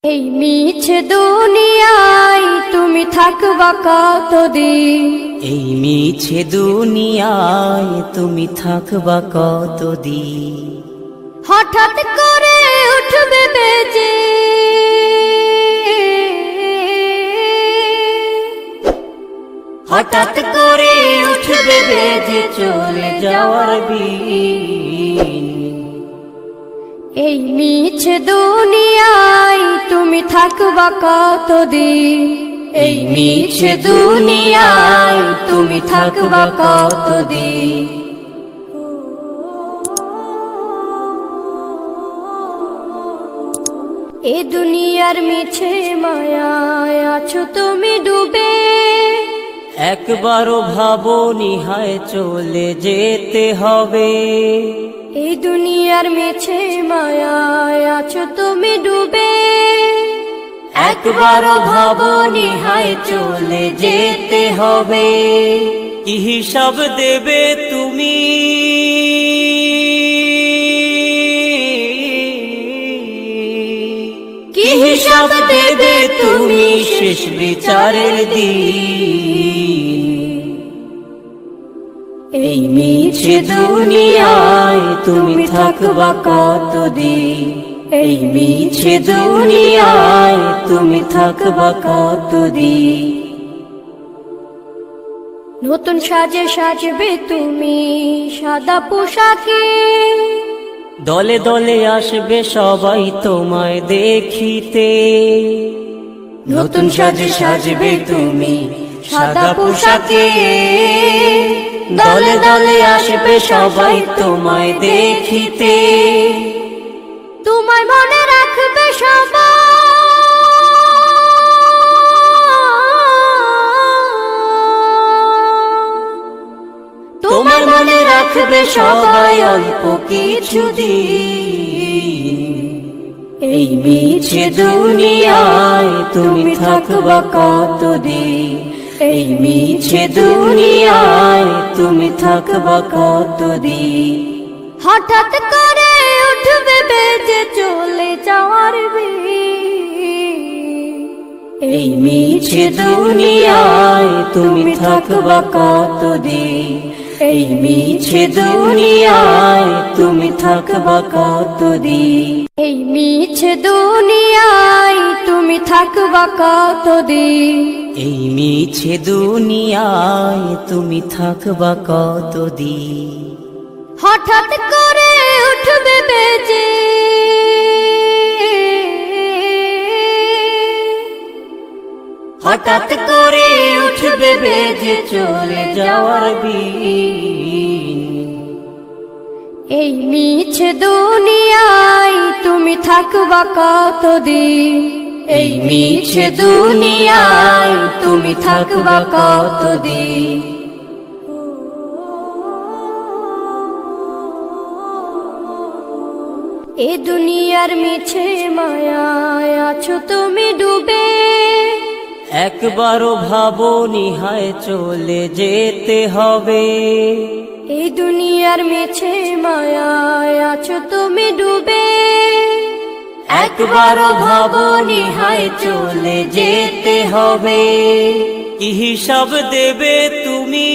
এই মিছে দুনিয়ায় তুমি থাকবা কতদিন? এই মিছে দুনিয়ায় তুমি থাকবা কতদিন? হঠাৎ করে উঠবে বেজে হঠাৎ করে উঠবে বেজে চলে যাওয়ার বিন। এই মিছে দুনিয়ায় তুমি থাকবা কতদিন? এই মিছে দুনিয়ায় তুমি থাকবা কতদিন? এ দুনিয়ার মিছে মায়ায় আছো তুমি ডুবে, একবারও ভাবোনি হায় চলে যেতে হবে। এই দুনিয়ার মিছে মায়ায় আছো তুমি ডুবে, একবারও ভাবোনি হায় চলে যেতে হবে। কি হিসাব দেবে তুমি? কি হিসাব দেবে তুমি শেষ বিচারের দিন? এই মিছে দুনিয়ায় তুমি থাকবা কতদিন? এই মিছে দুনিয়ায় তুমি থাকবা কতদিন? নতুন সাজে সাজবে তুমি সাদা পোশাকে, দলে দলে আসবে সবাই তোমায় দেখিতে। নতুন সাজে সাজবে তুমি সাদা পোশাকে, দলে দলে আসবে সবাই তোমায় দেখিতে। তোমায় মনে রাখবে সবাই, তোমার মনে রাখবে সবাই অল্প কিছুদিন। এই মিছে দুনিয়ায় তুমি থাকবা কতদিন? এই মিছে দুনিয়ায় তুমি থাকবা কতদিন? হঠাৎ করে উঠবে বেজে চলে যাওয়ার বিন। এই মিছে দুনিয়ায় তুমি থাকবা কতদিন? এই মিছে দুনিয়ায় তুমি থাকবা কতদিন? এই মিছে দুনিয়ায় তুমি থাকবা কতদিন? এই মিছে দুনিয়ায় তুমি থাকবা কতদিন? হঠাৎ করে উঠবে বেজে হঠাৎ করে উঠবে বেজে চলে যাওয়ার বিন। এই মিছে দুনিয়ায় তুমি থাকবা কতদিন? এই মিছে দুনিয়ায় তুমি থাকবা কতদিন? এ দুনিয়ার মিছে মায়ায় আছো তুমি ডুবে, একবারও ভাবোনি হায় চলে যেতে হবে। এই দুনিয়ার মিছে মায়ায় আছো তুমি ডুবে, একবারও ভাবোনি হায় চলে যেতে হবে। কি হিসাব দেবে তুমি?